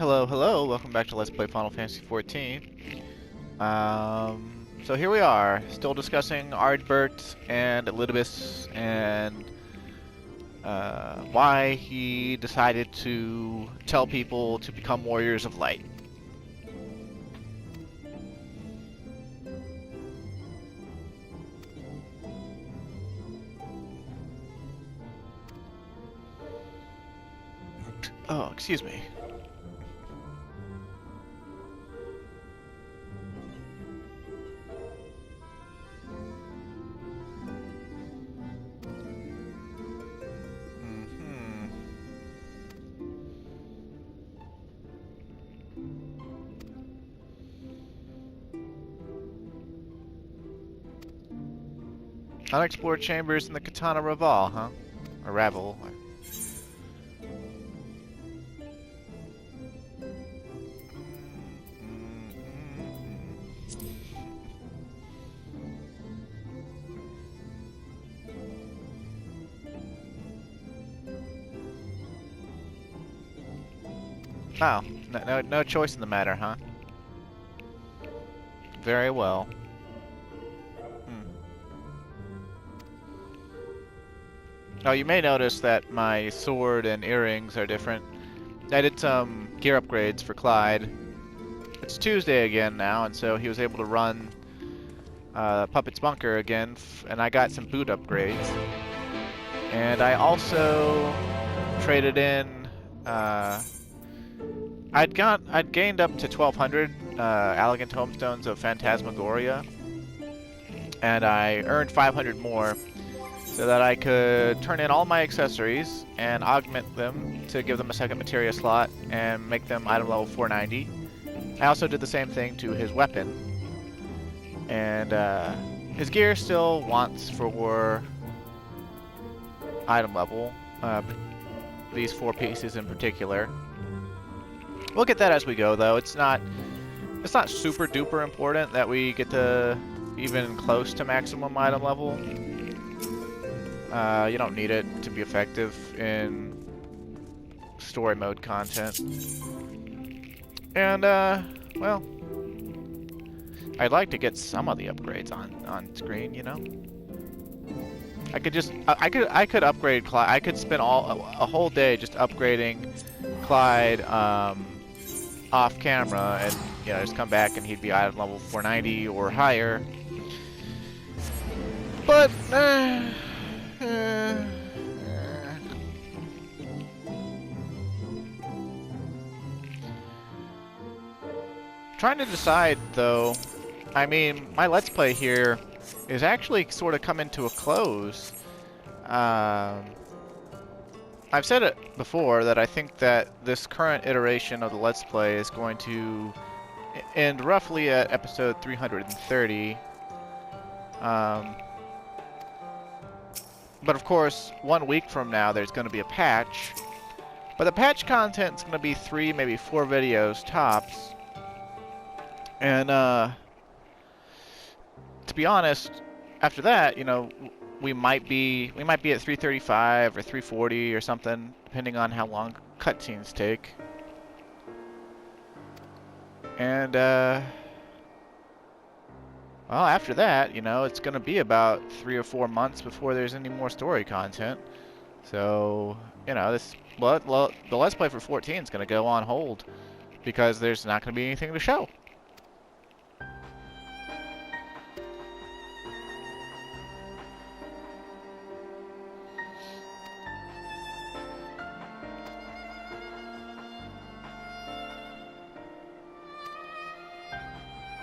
Hello, hello. Welcome back to Let's Play Final Fantasy XIV. So here we are, still discussing Ardbert and Elidibus and why he decided to tell people to become warriors of light. Oh, excuse me. Unexplored chambers in the Katana Raval, huh? Or Ravel. Oh, no choice in the matter, huh? Very well. Oh, you may notice that my sword and earrings are different. I did some gear upgrades for Clyde. It's Tuesday again now, and so he was able to run Puppet's Bunker again, and I got some boot upgrades. And I also traded in. I'd gained up to 1,200 elegant tomestones of Phantasmagoria, and I earned 500 more, so that I could turn in all my accessories and augment them to give them a second materia slot and make them item level 490. I also did the same thing to his weapon, and his gear still wants for item level, these 4 pieces in particular. We'll get that as we go, though. It's not super duper important that we get to even close to maximum item level. You don't need it to be effective in story mode content. And, well, I'd like to get some of the upgrades on screen, you know? I could just, I could upgrade Clyde. I could spend a whole day just upgrading Clyde, off camera, and, you know, just come back and he'd be item level 490 or higher. But, trying to decide, though. I mean, my Let's Play here is actually sort of coming to a close. I've said it before that I think that this current iteration of the Let's Play is going to end roughly at episode 330. But of course, 1 week from now, there's going to be a patch. But the patch content is going to be 3, maybe 4 videos tops. And to be honest, after that, you know, we might be at 335 or 340 or something, depending on how long cutscenes take. And well, after that, you know, it's going to be about 3 or 4 months before there's any more story content. So, you know, the Let's Play for 14 is going to go on hold because there's not going to be anything to show.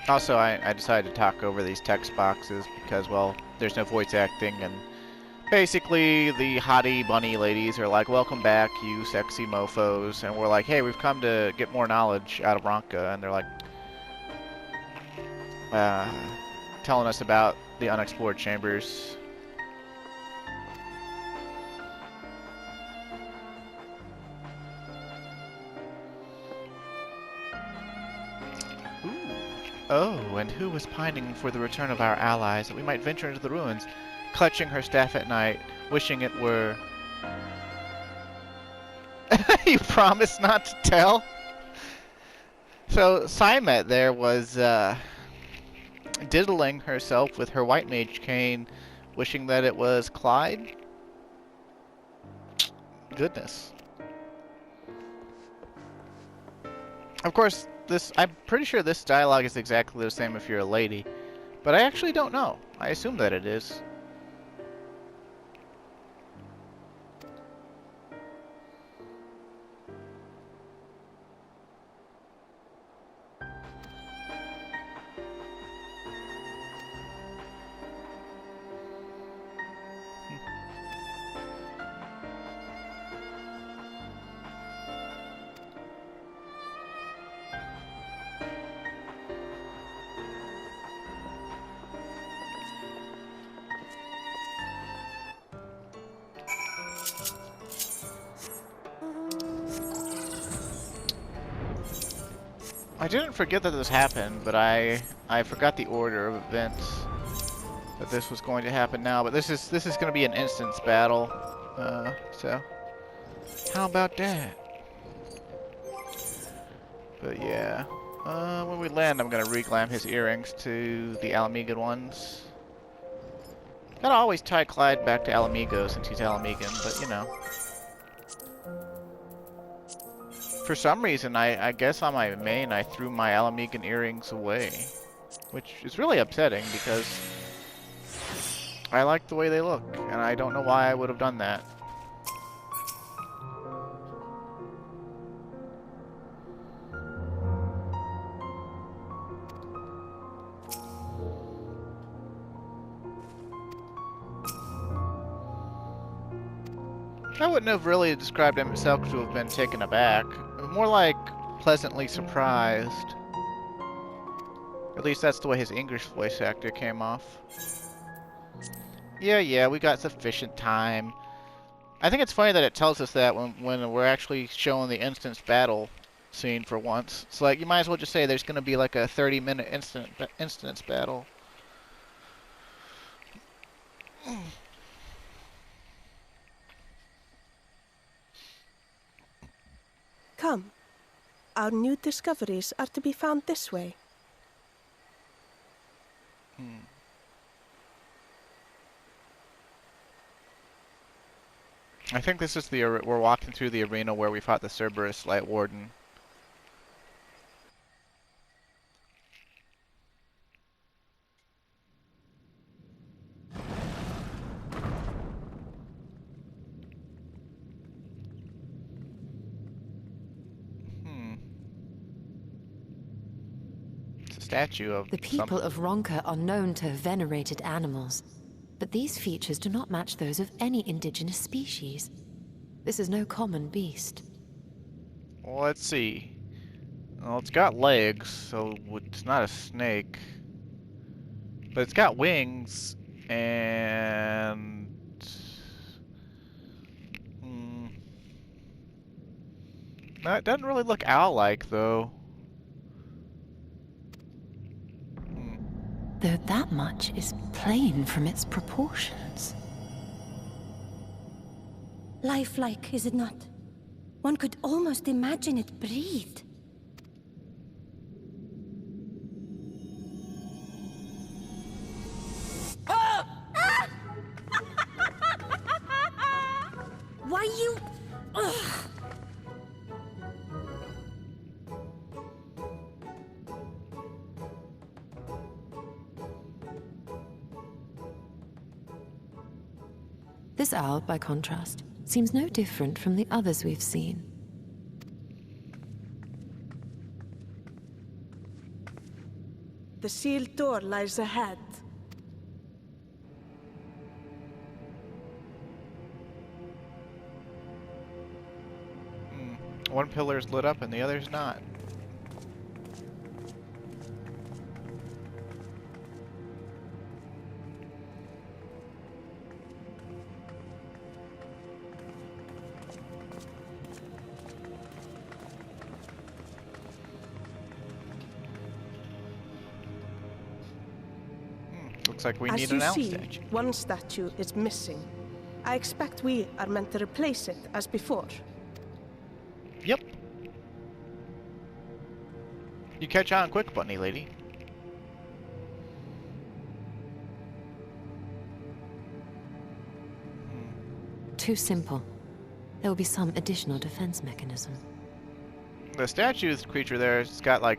Also, I decided to talk over these text boxes because, well, there's no voice acting, and basically the hottie bunny ladies are like, "Welcome back, you sexy mofos," and we're like, "Hey, we've come to get more knowledge out of Ronka," and they're like, telling us about the unexplored chambers. Oh, and who was pining for the return of our allies, that we might venture into the ruins, clutching her staff at night, wishing it were... You promised not to tell? So Simet there was diddling herself with her white mage cane, wishing that it was Clyde. Goodness. Of course, I'm pretty sure this dialogue is exactly the same if you're a lady, but I actually don't know. I assume that it is. I didn't forget that this happened, but I forgot the order of events that this was going to happen now. But this is going to be an instance battle, so how about that? But yeah, when we land, I'm gonna reglam his earrings to the Alamegan ones. Gotta always tie Clyde back to Alamigo since he's Alamegan, but you know. For some reason, I guess on my main, I threw my Alamegan earrings away. Which is really upsetting because I like the way they look, and I don't know why I would have done that. I wouldn't have really described him himself to have been taken aback. More like pleasantly surprised. At least that's the way his English voice actor came off. Yeah, we got sufficient time. I think it's funny that it tells us that when we're actually showing the instance battle scene for once. It's like, you might as well just say there's going to be like a 30-minute instance battle. Come. Our new discoveries are to be found this way. I think this is we're walking through the arena where we fought the Cerberus Light Warden. It's a statue of the people of Ronka are known to have venerated animals, but these features do not match those of any indigenous species. This is no common beast. Well, let's see. Well, it's got legs, so it's not a snake. But it's got wings, and... It doesn't really look owl-like, though. Though that much is plain from its proportions. Lifelike, is it not? One could almost imagine it breathed. Why you... Ugh. This owl, by contrast, seems no different from the others we've seen. The sealed door lies ahead. One pillar is lit up and the other's not. Looks like we need an owl statue. As you see, one statue is missing. I expect we are meant to replace it as before. Yep. You catch on quick, bunny lady. Too simple. There will be some additional defense mechanism. The statue's creature there, it's got like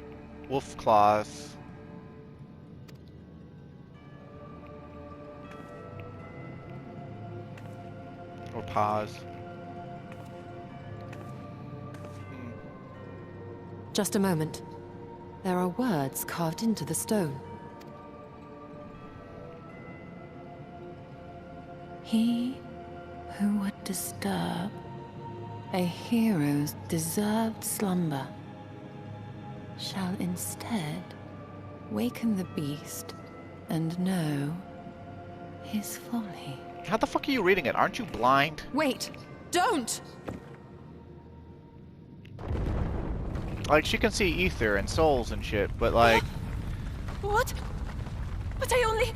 wolf claws. Or paws. Just a moment. There are words carved into the stone. He who would disturb a hero's deserved slumber shall instead waken the beast and know his folly. How the fuck are you reading it? Aren't you blind? Wait! Don't! Like, she can see ether and souls and shit, but like... What? But I only...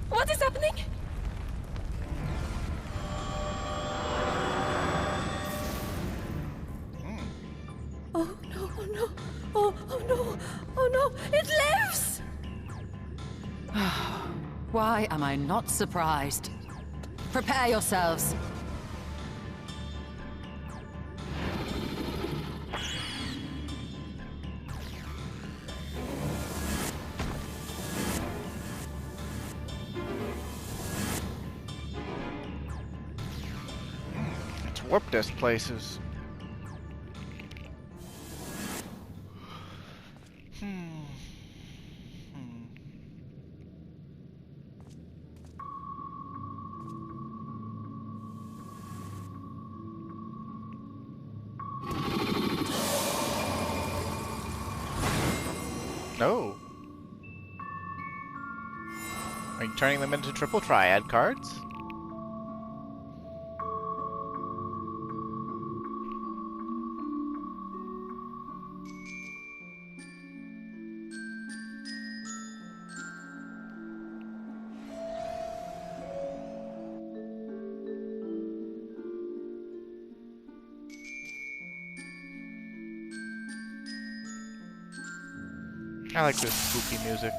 What is happening? Oh no, oh no, oh no, oh no, it lives! Why am I not surprised? Prepare yourselves. It's warped us places. No. Are you turning them into triple triad cards? I like this spooky music.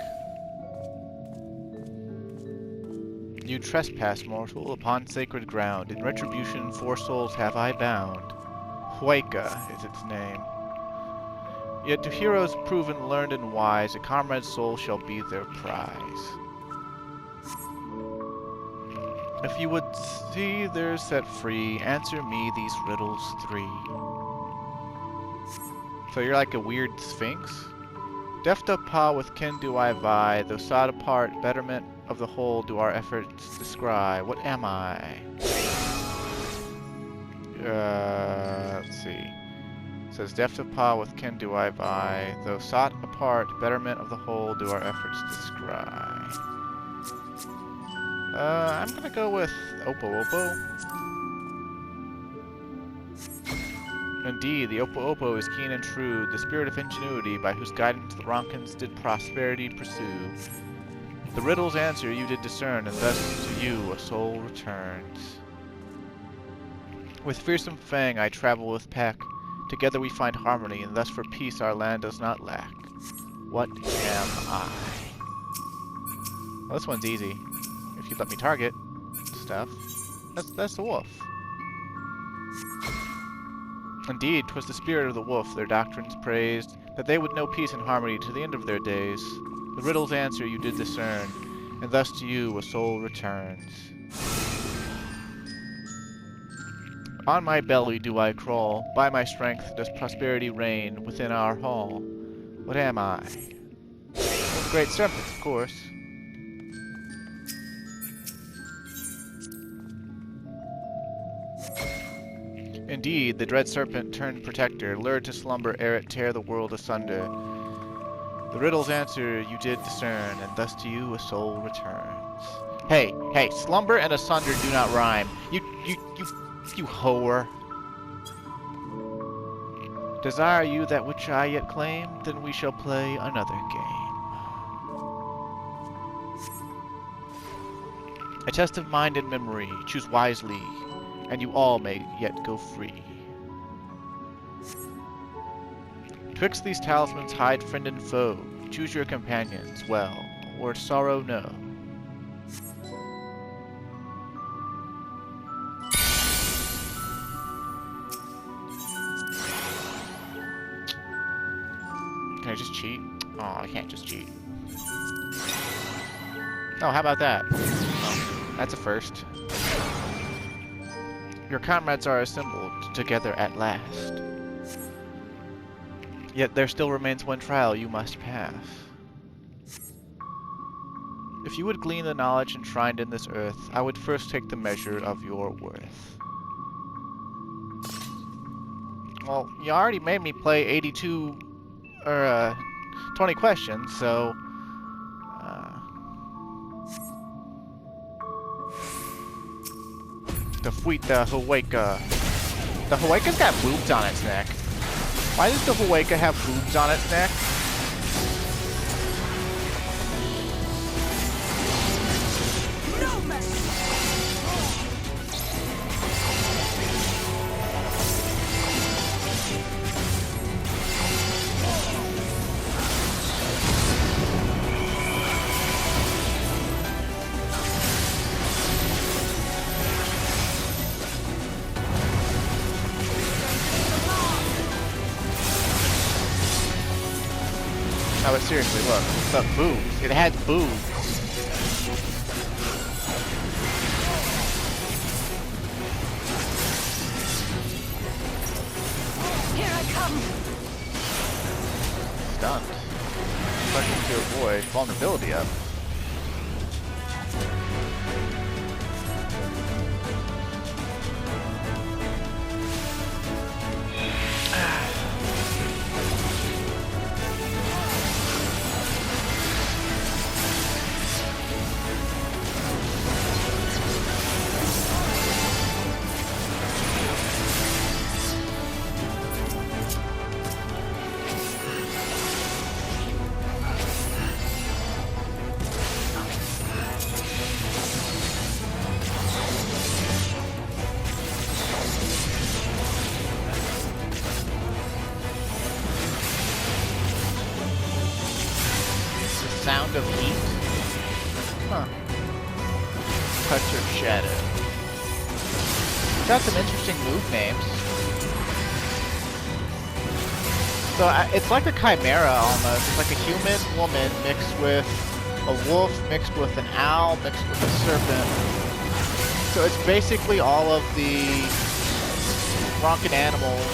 You trespass, mortal, upon sacred ground. In retribution, 4 souls have I bound. Hueca is its name. Yet to heroes proven, learned, and wise, a comrade's soul shall be their prize. If you would see theirs set free, answer me these riddles 3. So you're like a weird sphinx? Deft of paw with kin do I vie, though sought apart, betterment of the whole do our efforts descry. What am I? Let's see. It says, deft of paw with kin do I vie, though sought apart, betterment of the whole do our efforts descry. I'm gonna go with Oppo Oppo. Indeed, the Oppo Oppo is keen and true, the spirit of ingenuity by whose guidance the Ronkins did prosperity pursue. The riddle's answer you did discern, and thus to you a soul returns. With fearsome fang I travel with pack, together we find harmony, and thus for peace our land does not lack. What am I? Well, this one's easy. If you'd let me target stuff. That's the wolf. Indeed, 'twas the spirit of the wolf their doctrines praised, that they would know peace and harmony to the end of their days. The riddle's answer you did discern, and thus to you a soul returns. On my belly do I crawl, by my strength does prosperity reign within our hall. What am I? Well, the great serpent, of course. Indeed, the dread serpent turned protector, lured to slumber ere it tear the world asunder. The riddle's answer you did discern, and thus to you a soul returns. Hey, slumber and asunder do not rhyme. You whore. Desire you that which I yet claim, then we shall play another game. A test of mind and memory, choose wisely, and you all may yet go free. Twixt these talismans hide friend and foe. Choose your companions well, or sorrow no. Can I just cheat? Oh, I can't just cheat. Oh, how about that? Oh, that's a first. Your comrades are assembled together at last. Yet there still remains one trial you must pass. If you would glean the knowledge enshrined in this earth, I would first take the measure of your worth. Well, you already made me play 82, or 20 questions, so... Defeat the Hueca. The Hueca's got boobs on its neck. Why does the Hueca have boobs on its neck? No, but seriously, look. But boobs. It had boobs. Here I come. Stunned. Pushing to avoid vulnerability up. Sound of heat? Huh. Touch of shadow. Got some interesting move names. So it's like a chimera almost. It's like a human woman mixed with a wolf, mixed with an owl, mixed with a serpent. So it's basically all of the Ronkin animals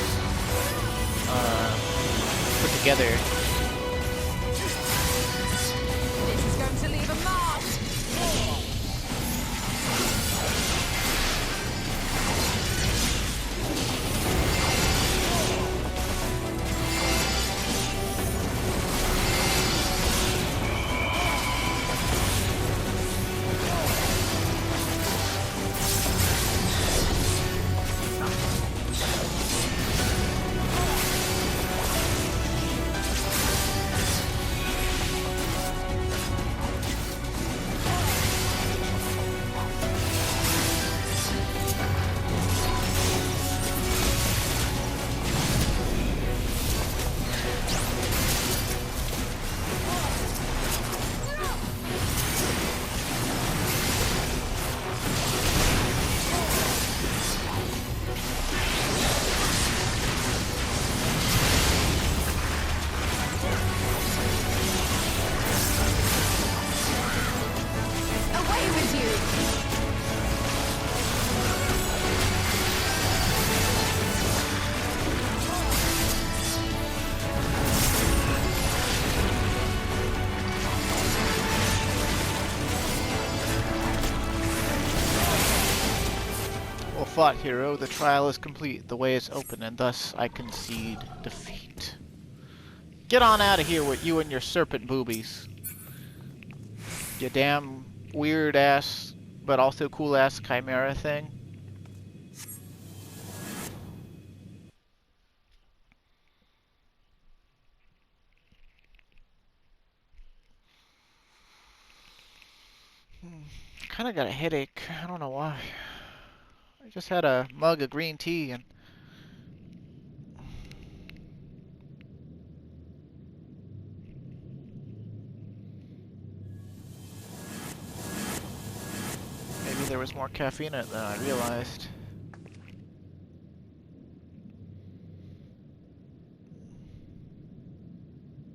put together. To leave a mark. Fought, hero. The trial is complete. The way is open, and thus I concede defeat. Get on out of here with you and your serpent boobies. You damn weird ass, but also cool ass chimera thing. Kinda got a headache. I don't know why. I just had a mug of green tea and was more caffeine in it than I realized.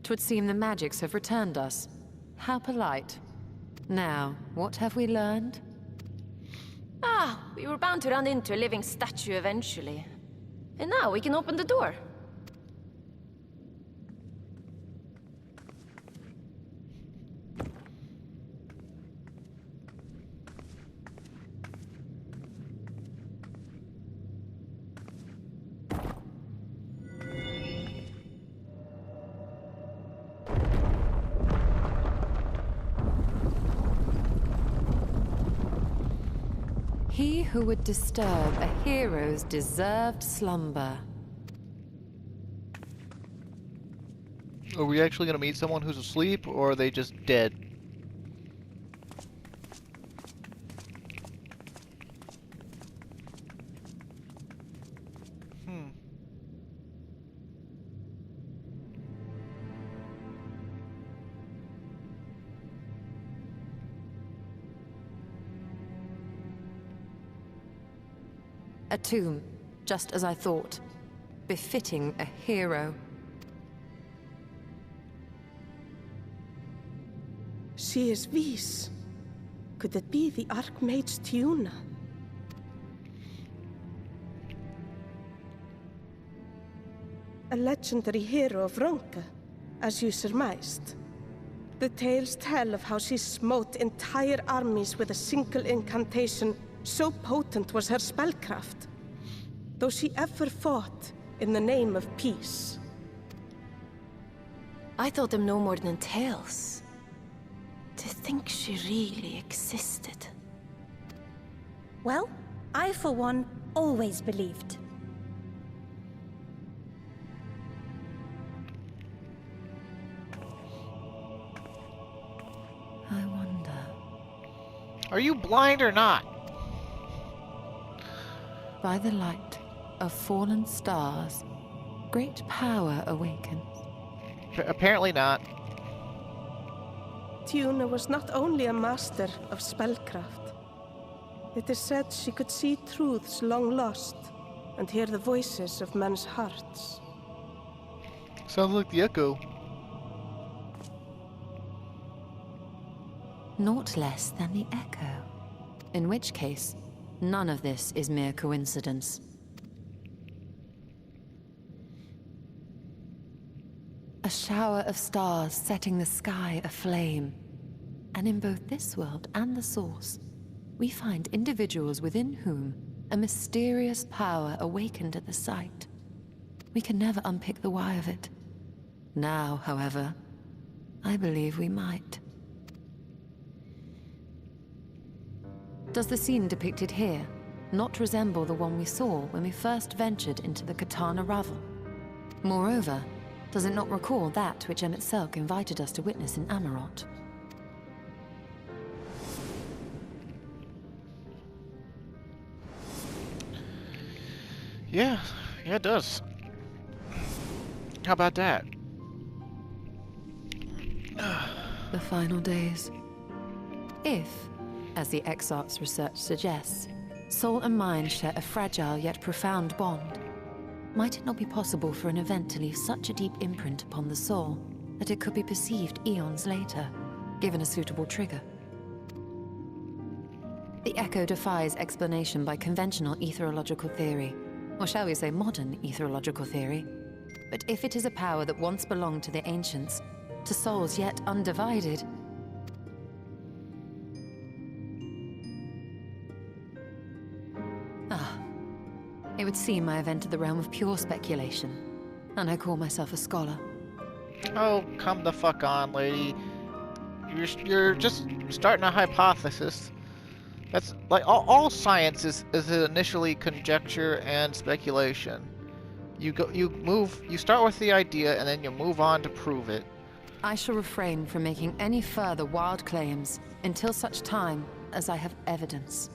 Twould seem the magics have returned us. How polite. Now, what have we learned? Ah, we were bound to run into a living statue eventually. And now we can open the door. He who would disturb a hero's deserved slumber. Are we actually gonna meet someone who's asleep, or are they just dead? A tomb, just as I thought. Befitting a hero. She is Vís. Could it be the Archmage Tiuna? A legendary hero of Ronka, as you surmised. The tales tell of how she smote entire armies with a single incantation. So potent was her spellcraft, though she ever fought in the name of peace. I thought them no more than tales. To think she really existed. Well, I for one always believed. I wonder. Are you blind or not? By the light of fallen stars, great power awakens. Apparently not. Tiuna was not only a master of spellcraft. It is said she could see truths long lost and hear the voices of men's hearts. Sounds like the Echo. Naught less than the Echo. In which case, none of this is mere coincidence. A shower of stars setting the sky aflame. And in both this world and the Source, we find individuals within whom a mysterious power awakened at the sight. We can never unpick the why of it. Now, however, I believe we might. Does the scene depicted here not resemble the one we saw when we first ventured into the Katana Ravel? Moreover, does it not recall that which Emmett Selk invited us to witness in Amarot? Yeah, it does. How about that? The final days. If, as the Exarch's research suggests, soul and mind share a fragile yet profound bond, might it not be possible for an event to leave such a deep imprint upon the soul that it could be perceived eons later, given a suitable trigger? The Echo defies explanation by conventional etherological theory, or shall we say modern etherological theory. But if it is a power that once belonged to the ancients, to souls yet undivided, it would seem I have entered the realm of pure speculation, and I call myself a scholar. Oh, come the fuck on, lady. You're just starting a hypothesis. That's like all science is initially conjecture and speculation. You start with the idea and then you move on to prove it. I shall refrain from making any further wild claims until such time as I have evidence.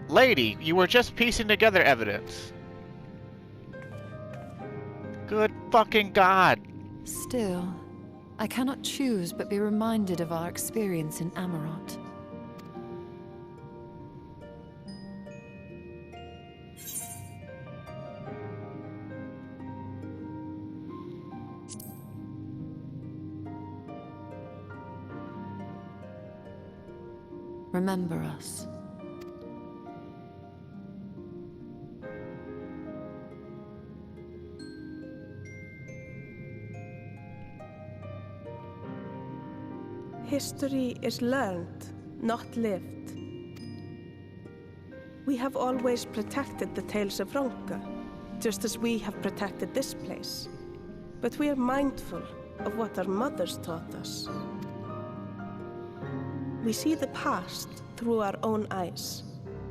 Lady, you were just piecing together evidence. Good fucking God. Still, I cannot choose but be reminded of our experience in Amarot. remember us. History is learned, not lived. We have always protected the tales of Ronka, just as we have protected this place. But we are mindful of what our mothers taught us. We see the past through our own eyes,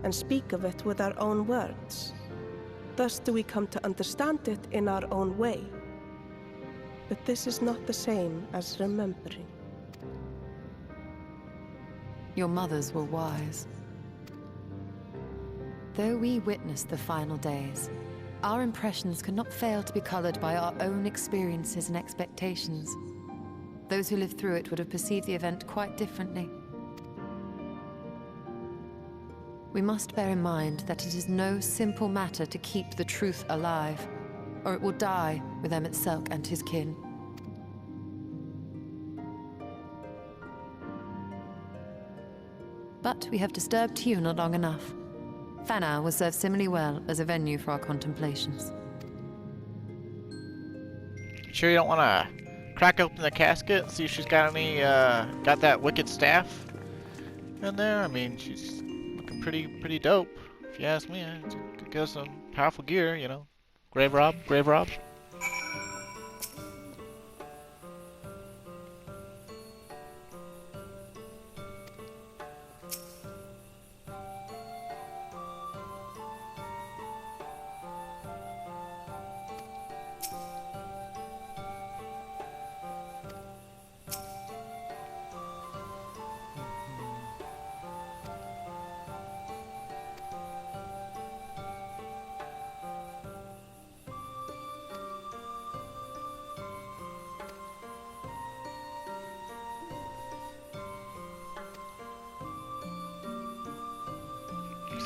and speak of it with our own words. Thus do we come to understand it in our own way. But this is not the same as remembering. Your mothers were wise. Though we witnessed the final days, our impressions cannot fail to be colored by our own experiences and expectations. Those who lived through it would have perceived the event quite differently. We must bear in mind that it is no simple matter to keep the truth alive, or it will die with Emmett Selk and his kin. But we have disturbed Tuna long enough. Fana will serve similarly well as a venue for our contemplations. Sure you don't want to crack open the casket and see if she's got any, got that wicked staff in there? I mean, she's looking pretty dope, if you ask me. Could get some powerful gear, you know. Grave rob.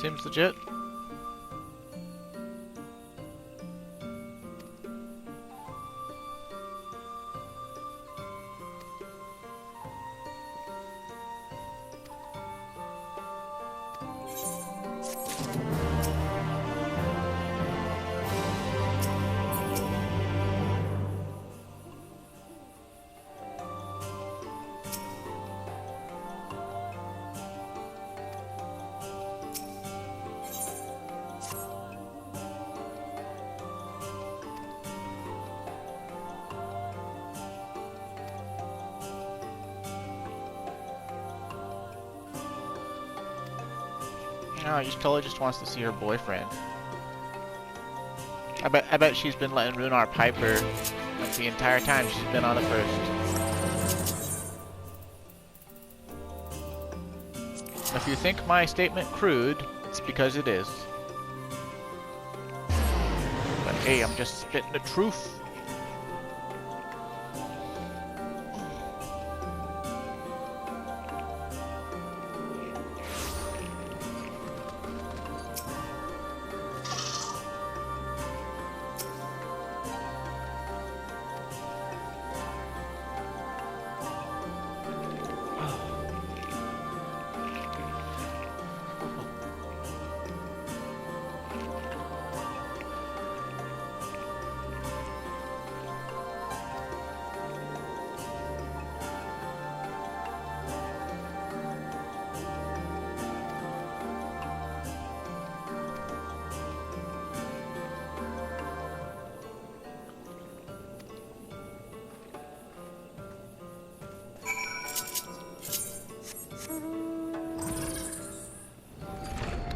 Seems legit. No, she totally just wants to see her boyfriend. I bet she's been letting Runar pipe her like the entire time she's been on the first. If you think my statement crude, it's because it is. But hey, I'm just spitting the truth.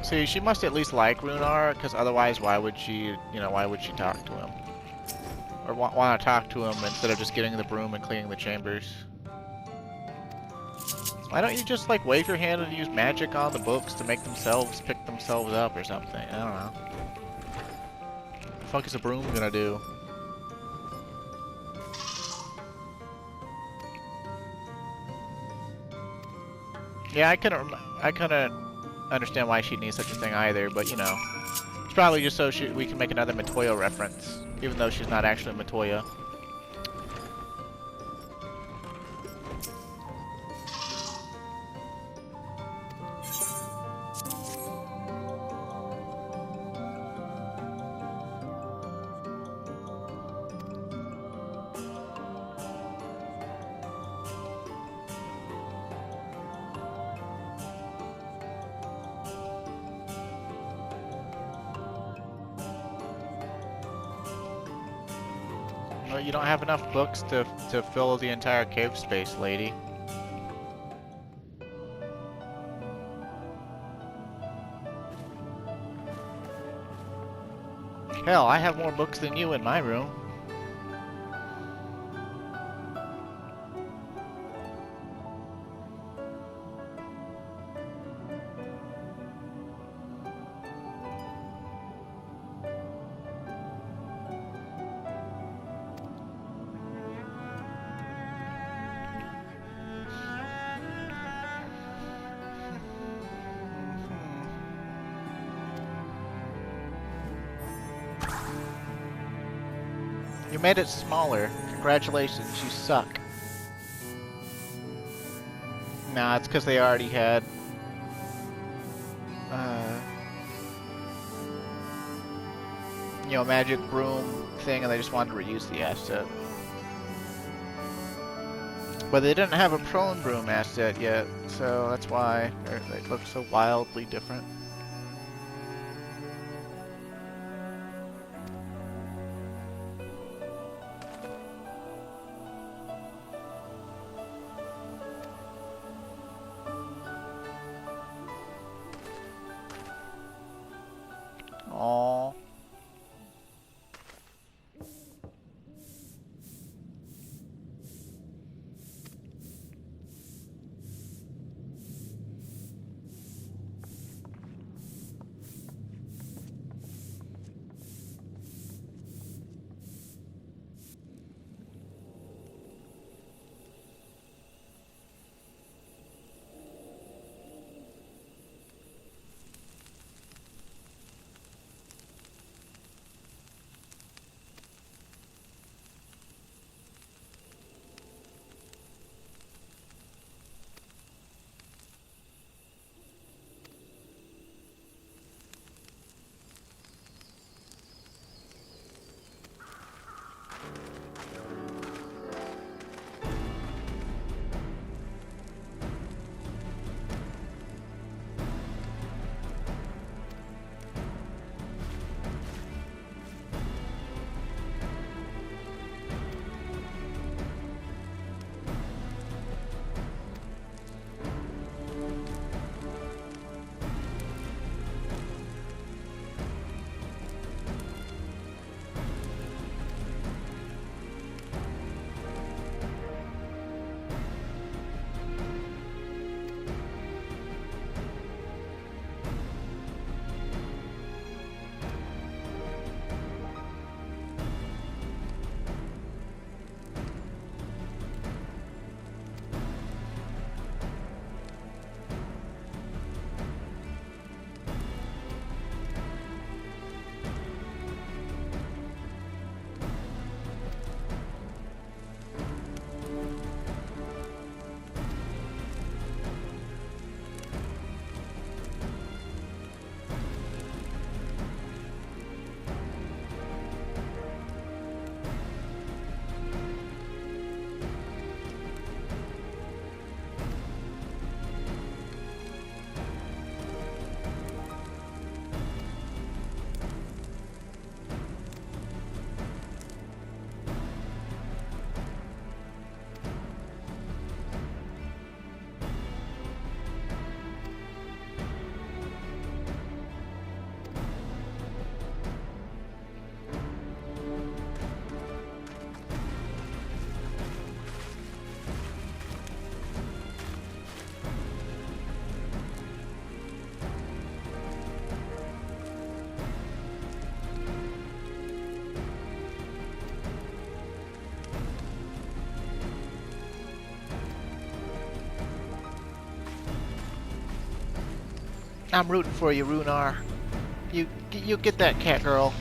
See, she must at least like Runar, because otherwise why would she, why would she talk to him? Or want to talk to him instead of just getting the broom and cleaning the chambers? Why don't you just, like, wave your hand and use magic on the books to make themselves pick themselves up or something? I don't know. What the fuck is a broom gonna do? Yeah, I couldn't understand why she'd need such a thing either, but it's probably just so we can make another Matoya reference, even though she's not actually Matoya. Well, you don't have enough books to fill the entire cave space, lady. Hell, I have more books than you in my room. You made it smaller. Congratulations, you suck. Nah, it's because they already had... you know, magic broom thing, and they just wanted to reuse the asset. But they didn't have a prone broom asset yet, so that's why they look so wildly different. Aww. I'm rooting for you, Runar. You get that cat girl.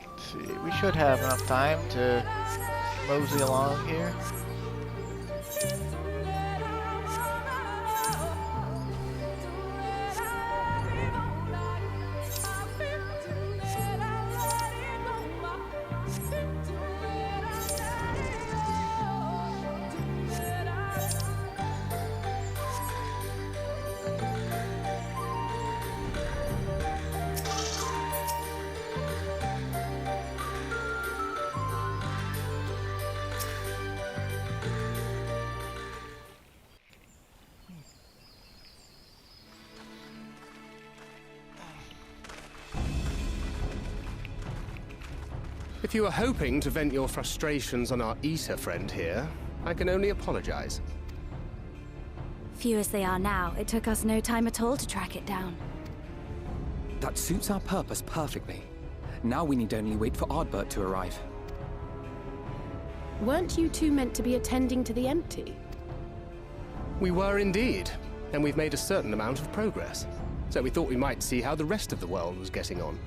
Let's see, we should have enough time to mosey along here. If you are hoping to vent your frustrations on our eater friend here, I can only apologize. Few as they are now, it took us no time at all to track it down. That suits our purpose perfectly. Now we need only wait for Ardbert to arrive. Weren't you two meant to be attending to the empty? We were indeed, and we've made a certain amount of progress. So we thought we might see how the rest of the world was getting on.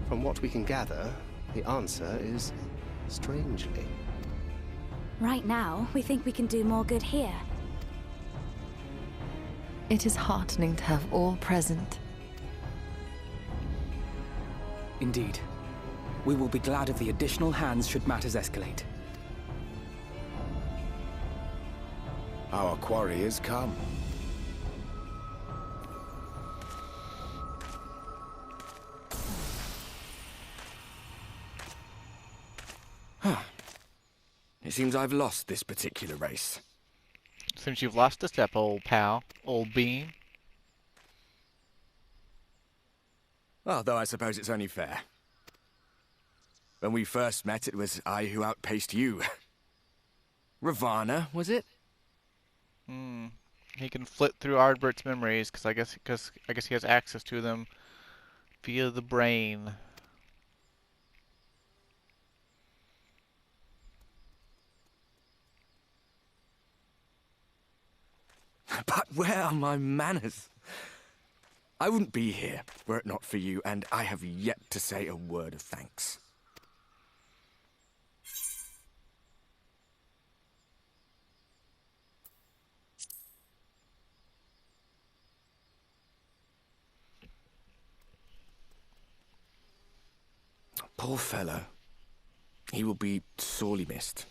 From what we can gather, the answer is strangely. Right now, we think we can do more good here. It is heartening to have all present. Indeed. We will be glad of the additional hands should matters escalate. Our quarry has come. It seems I've lost this particular race. Seems you've lost a step, old pal. Old bean. Although I suppose it's only fair. When we first met, it was I who outpaced you. Ravana, was it? He can flit through Ardbert's memories, because I guess he has access to them via the brain. But where are my manners? I wouldn't be here were it not for you, and I have yet to say a word of thanks. Poor fellow. He will be sorely missed.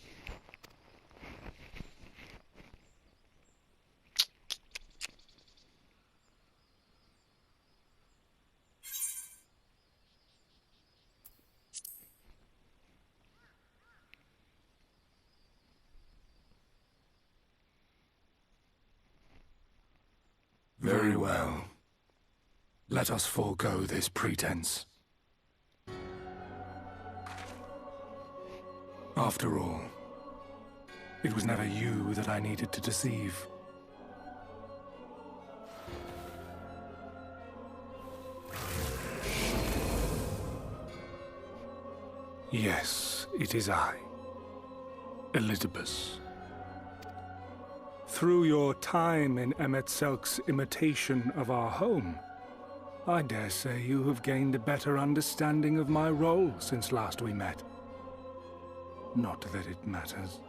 Very well. Let us forego this pretense. After all, it was never you that I needed to deceive. Yes, it is I, Elizabeth. Through your time in Emet-Selk's imitation of our home, I dare say you have gained a better understanding of my role since last we met. Not that it matters.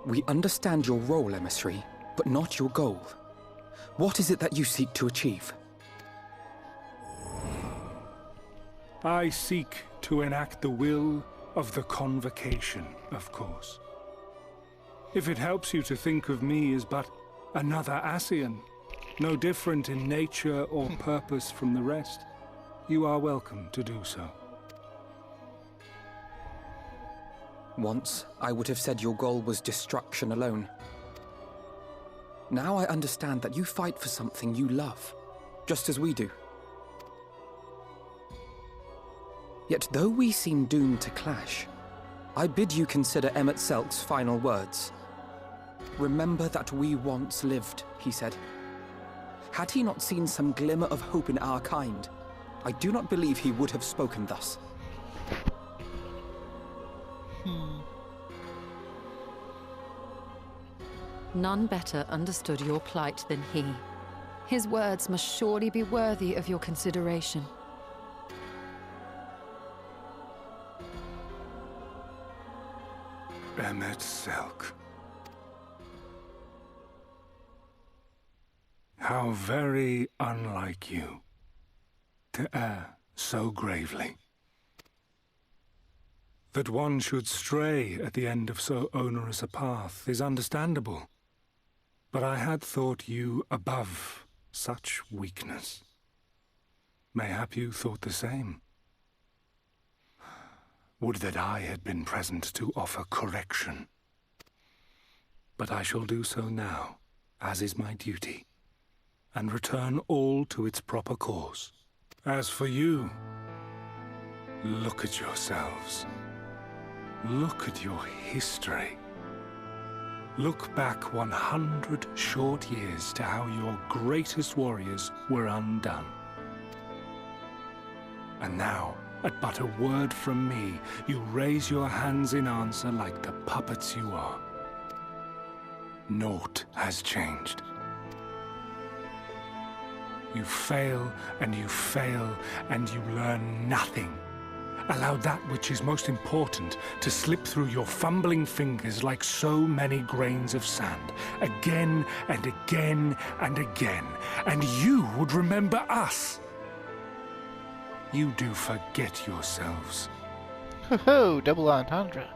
We understand your role, emissary, but not your goal. What is it that you seek to achieve? I seek to enact the will of the Convocation, of course. If it helps you to think of me as but another Ascian, no different in nature or purpose from the rest, you are welcome to do so. Once, I would have said your goal was destruction alone. Now I understand that you fight for something you love, just as we do. Yet though we seem doomed to clash, I bid you consider Emet-Selk's final words. Remember that we once lived, he said. Had he not seen some glimmer of hope in our kind, I do not believe he would have spoken thus. None better understood your plight than he. His words must surely be worthy of your consideration. Emet-Selk. How very unlike you to err so gravely. That one should stray at the end of so onerous a path is understandable, but I had thought you above such weakness. Mayhap you thought the same. Would that I had been present to offer correction. But I shall do so now, as is my duty, and return all to its proper course. As for you, look at yourselves. Look at your history. Look back 100 short years to how your greatest warriors were undone. And now, at but a word from me, you raise your hands in answer like the puppets you are. Naught has changed. You fail, and you fail, and you learn nothing. Allow that which is most important to slip through your fumbling fingers like so many grains of sand, again and again and again, and you would remember us. You do forget yourselves. Ho ho, double entendre.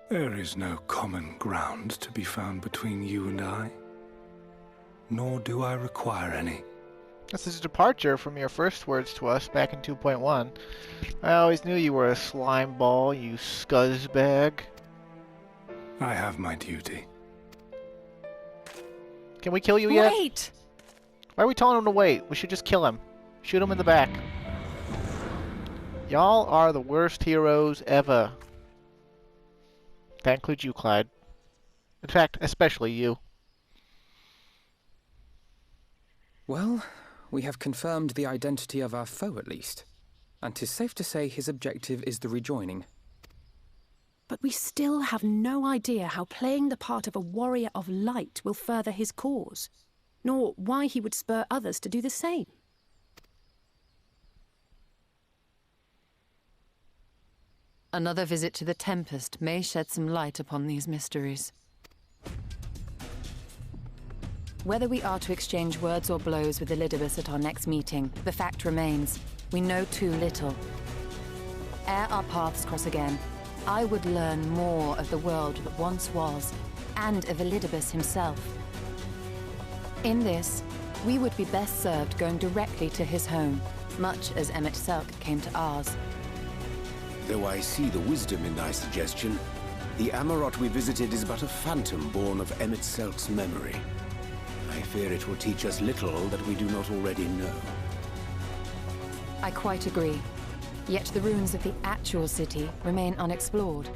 There is no common ground to be found between you and I, nor do I require any. This is a departure from your first words to us back in 2.1. I always knew you were a slime ball, you scuzzbag. I have my duty. Can we kill you yet? Wait! Why are we telling him to wait? We should just kill him. Shoot him in the back. Y'all are the worst heroes ever. That includes you, Clyde. In fact, especially you. Well, we have confirmed the identity of our foe at least. And 'tis safe to say his objective is the rejoining. But we still have no idea how playing the part of a warrior of light will further his cause, nor why he would spur others to do the same. Another visit to the Tempest may shed some light upon these mysteries. Whether we are to exchange words or blows with Elidibus at our next meeting, the fact remains, we know too little. Ere our paths cross again, I would learn more of the world that once was, and of Elidibus himself. In this, we would be best served going directly to his home, much as Emmett Selk came to ours. Though I see the wisdom in thy suggestion, the Amarot we visited is but a phantom born of Emmett Selk's memory. I fear it will teach us little that we do not already know. I quite agree. Yet the ruins of the actual city remain unexplored.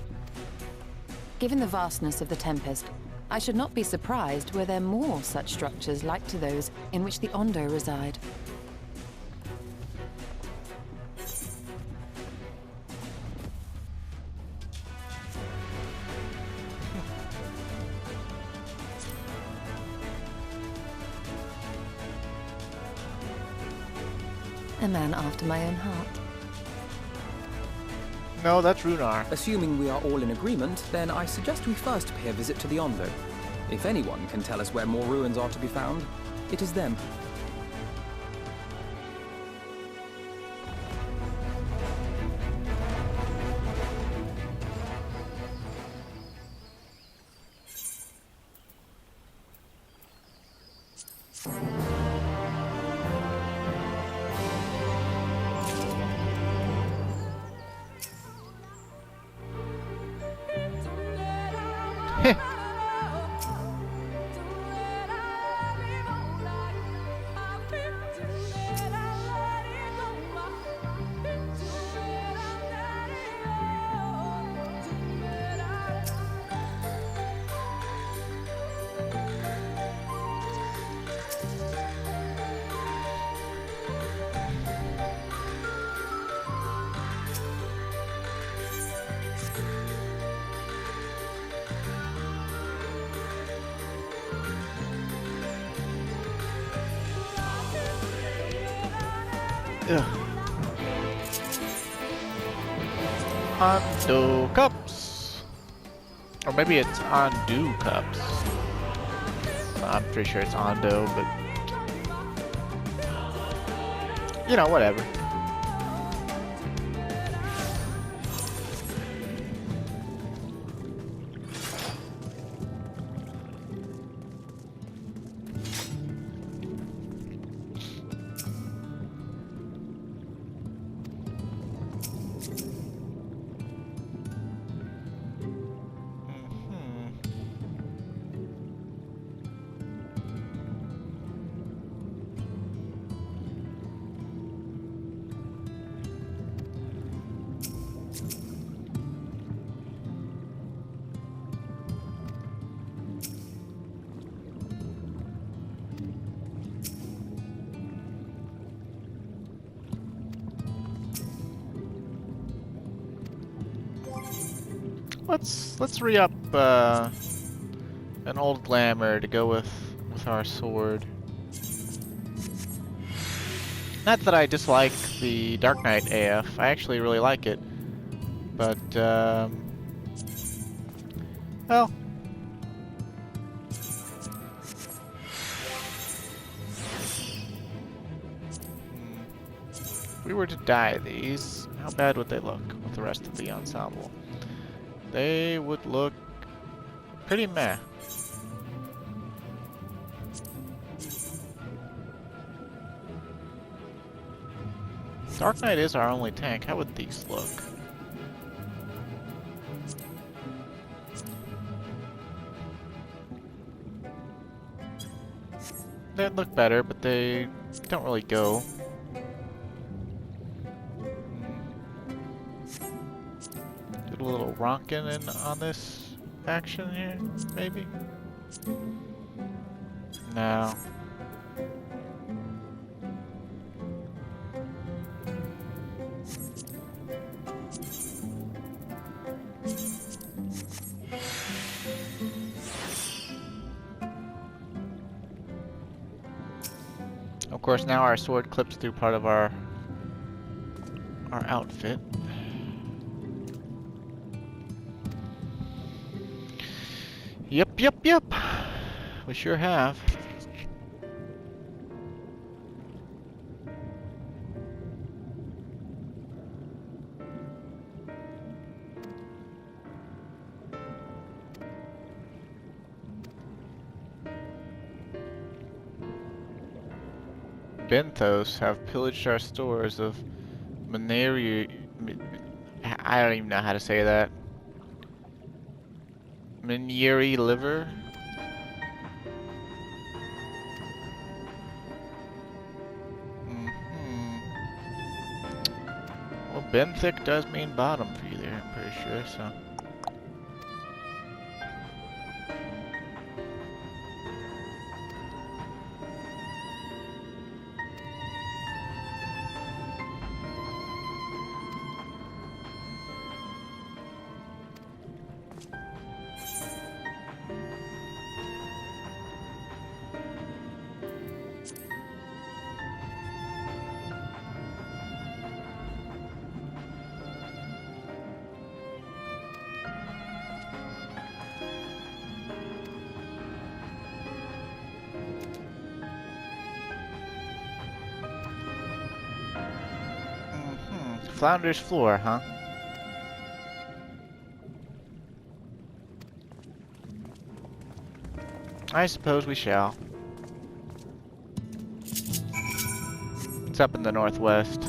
Given the vastness of the Tempest, I should not be surprised were there more such structures like to those in which the Ondo reside. A man after my own heart. No, that's Runar. Assuming we are all in agreement, then I suggest we first pay a visit to the Ondo. If anyone can tell us where more ruins are to be found, it is them. Ondo cups. Or maybe it's Ondo cups. I'm pretty sure it's Ondo, but you know, whatever. let's re-up an old glamour to go with our sword. Not that I dislike the Dark Knight AF. I actually really like it, but well. If we were to dye these, how bad would they look with the rest of the ensemble? They would look pretty meh. Dark Knight is our only tank. How would these look? They'd look better, but they don't really go. A little ronkin' on this action here, maybe? No. Of course, now our sword clips through part of our outfit. Yep. We sure have. Benthos have pillaged our stores of Maneri. I don't even know how to say that. Maneri liver? Well, Benthic does mean bottom for you there, I'm pretty sure, so. Flounder's floor, huh? I suppose we shall. It's up in the northwest.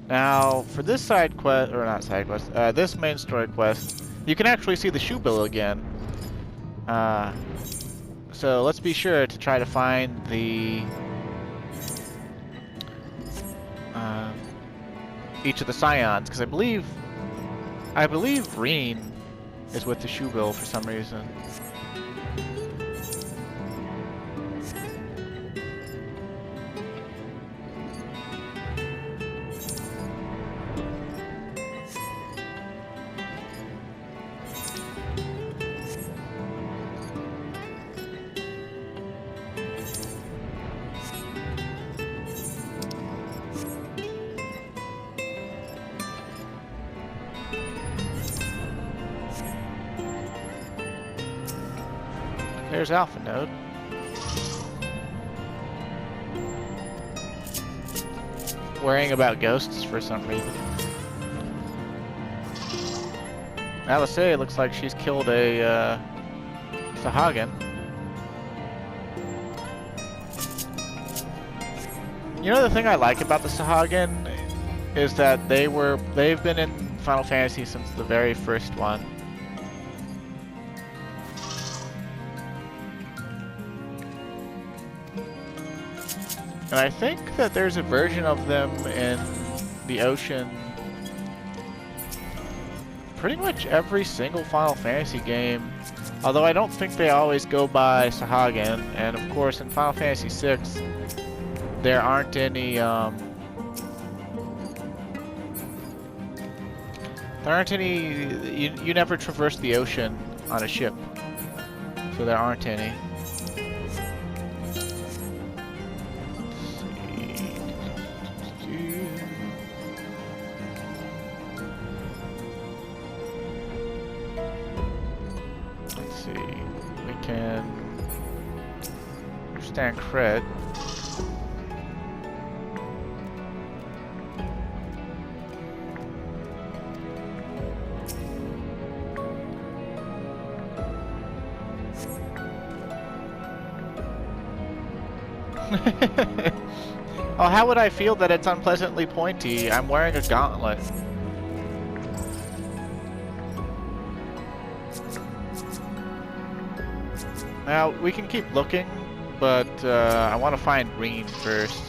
Now, for this side quest, or not side quest, this main story quest, you can actually see the shoe bill again. So let's be sure to try to find the each of the scions, because I believe Reen is with the shoe bill for some reason. There's Alpha Node. Worrying about ghosts for some reason. Alice looks like she's killed a Sahagin. You know, the thing I like about the Sahagin is that they've been in Final Fantasy since the very first one. And I think that there's a version of them in the ocean pretty much every single Final Fantasy game. Although I don't think they always go by Sahagin. And of course in Final Fantasy VI, there aren't any There aren't any... You never traverse the ocean on a ship. So there aren't any. Let's see. We can... understand cred. Oh, how would I feel that it's unpleasantly pointy? I'm wearing a gauntlet. Now, we can keep looking, but I want to find Reen first.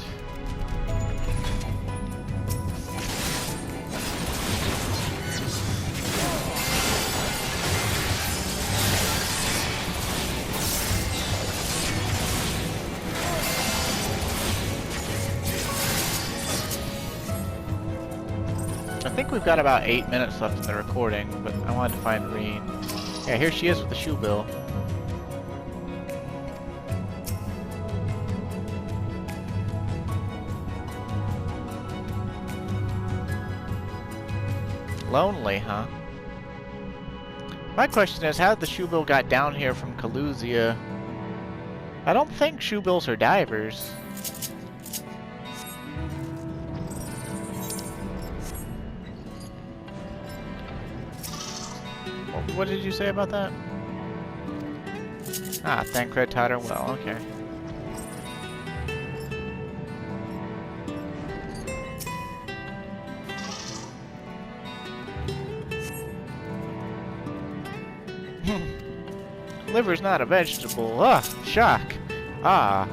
I think we've got about 8 minutes left in the recording, but I wanted to find Reen. Yeah, here she is with the shoe bill. Lonely, huh? My question is, how did the shoebill got down here from Coulda? I don't think shoebills are divers. What did you say about that? Ah, Thancred taught her well, okay. Liver's not a vegetable. Ah, shock. Ah.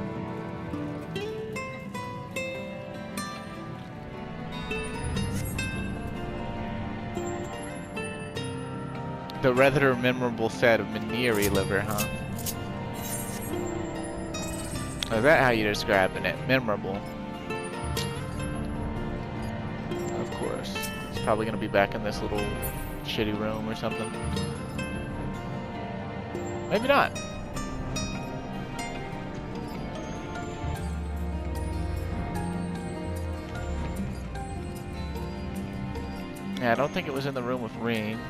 The rather memorable set of Maniri liver, huh? Is that how you're describing it? Memorable. Of course. It's probably gonna be back in this little shitty room or something. Maybe not. Yeah, I don't think it was in the room with Reen.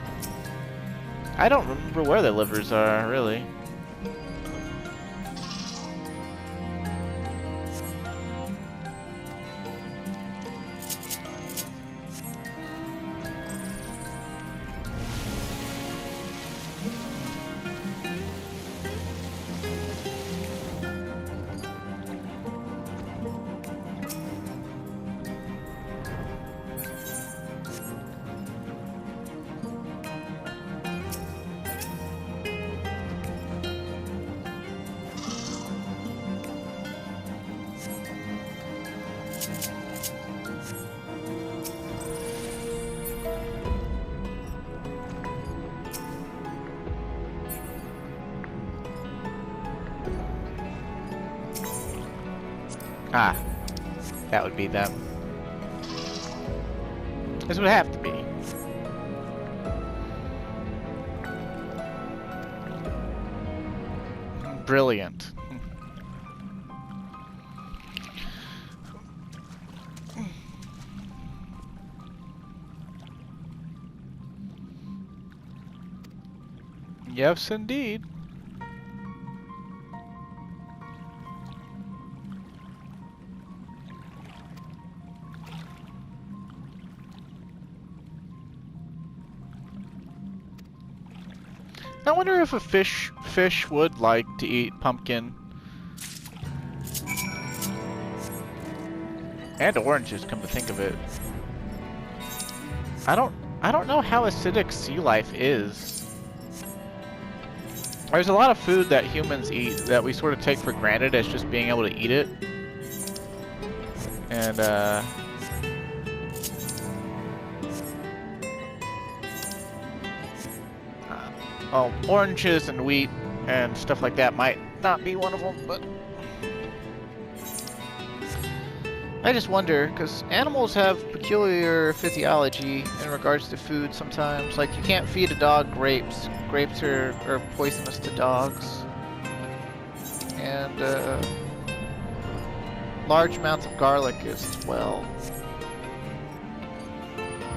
I don't remember where the livers are, really. Ah, that would be them. This would have to be. Brilliant. Yes, indeed. I wonder if a fish would like to eat pumpkin and oranges, come to think of it. I don't know how acidic sea life is. There's a lot of food that humans eat that we sort of take for granted as just being able to eat it. And well, oranges and wheat and stuff like that might not be one of them, but I just wonder, because animals have peculiar physiology in regards to food sometimes. Like, you can't feed a dog grapes. Grapes are poisonous to dogs. And, large amounts of garlic as well.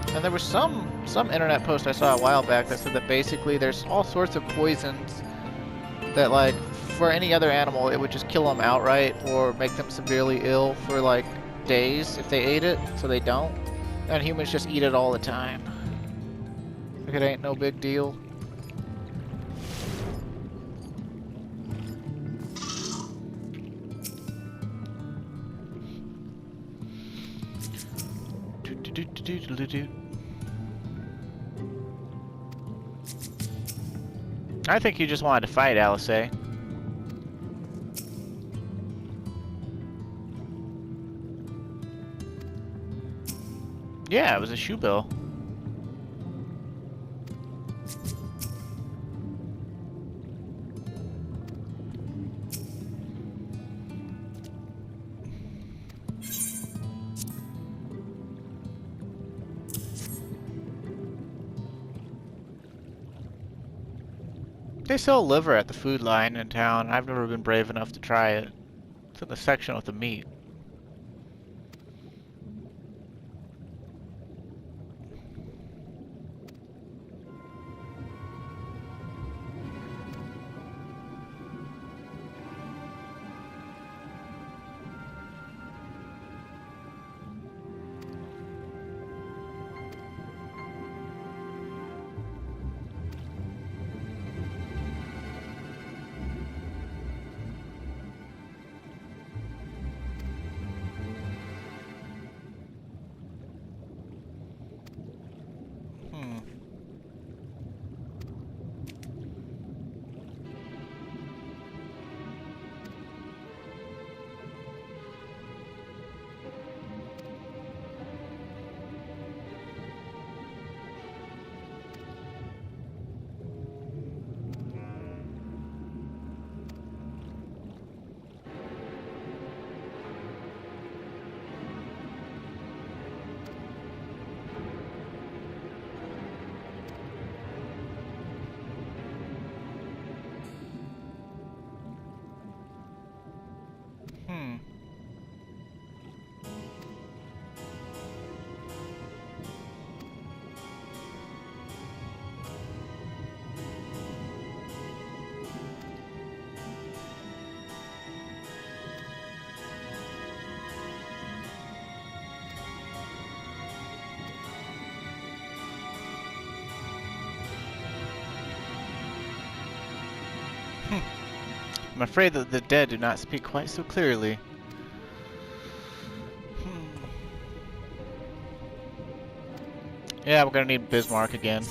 And there was some internet post I saw a while back that said that basically there's all sorts of poisons that, like, for any other animal, it would just kill them outright or make them severely ill for, like, days if they ate it, so they don't. And humans just eat it all the time. Like, it ain't no big deal. I think you just wanted to fight, Alice. Yeah, it was a shoe bill. They sell liver at the food line in town. I've never been brave enough to try it. It's in the section with the meat. I'm afraid that the dead do not speak quite so clearly. Yeah, we're gonna need Bismarck again.